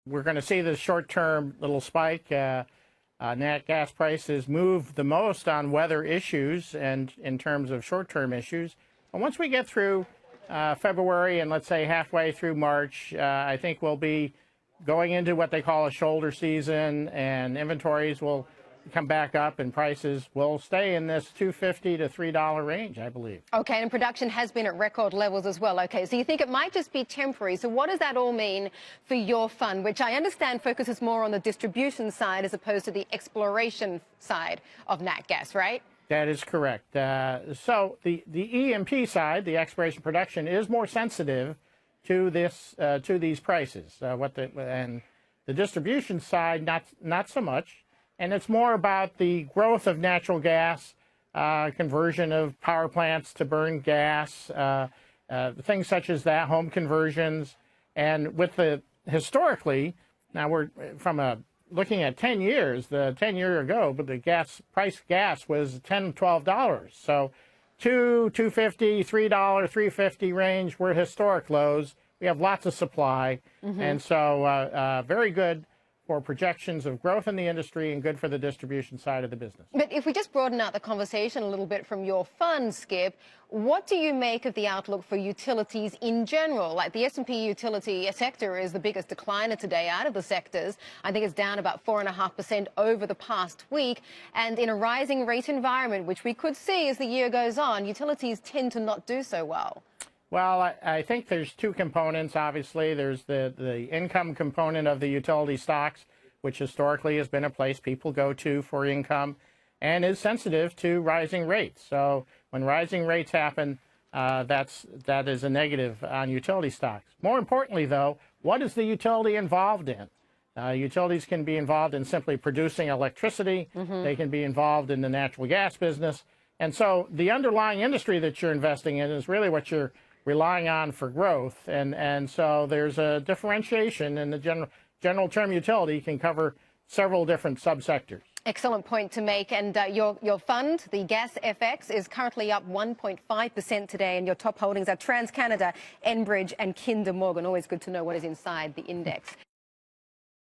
We're going to see the short-term little spike. Nat gas prices move the most on weather issues and in terms of short-term issues. And once we get through February and let's say halfway through March, I think we'll be going into what they call a shoulder season, and inventories will come back up and prices will stay in this $2.50 to $3 range, I believe. Okay, and production has been at record levels as well. Okay, so you think it might just be temporary. So what does that all mean for your fund, which I understand focuses more on the distribution side as opposed to the exploration side of nat gas, right? That is correct. So the E&P side, the exploration production, is more sensitive to these prices. And the distribution side, not so much. And it's more about the growth of natural gas, conversion of power plants to burn gas, things such as that, home conversions. And with historically, now we're looking at 10 years, the 10 year ago, but the gas was $10, $12. So $2.50, $3, $3.50 range were historic lows. We have lots of supply. And so very good for projections of growth in the industry and good for the distribution side of the business. But if we just broaden out the conversation a little bit from your fund, Skip, what do you make of the outlook for utilities in general? Like the S&P utility sector is the biggest decliner today out of the sectors. I think it's down about 4.5% over the past week. And in a rising rate environment, which we could see as the year goes on, utilities tend to not do so well. Well, I think there's two components. Obviously, there's the income component of the utility stocks, which historically has been a place people go to for income and is sensitive to rising rates. So when rising rates happen, that is a negative on utility stocks. More importantly, though, what is the utility involved in? Utilities can be involved in simply producing electricity. They can be involved in the natural gas business. And so the underlying industry that you're investing in is really what you're relying on for growth, and so there's a differentiation, and the general term utility can cover several different subsectors. Excellent point to make. And your fund, the Gas FX, is currently up 1.5% today, and your top holdings are TransCanada, Enbridge and Kinder Morgan. Always good to know what is inside the index.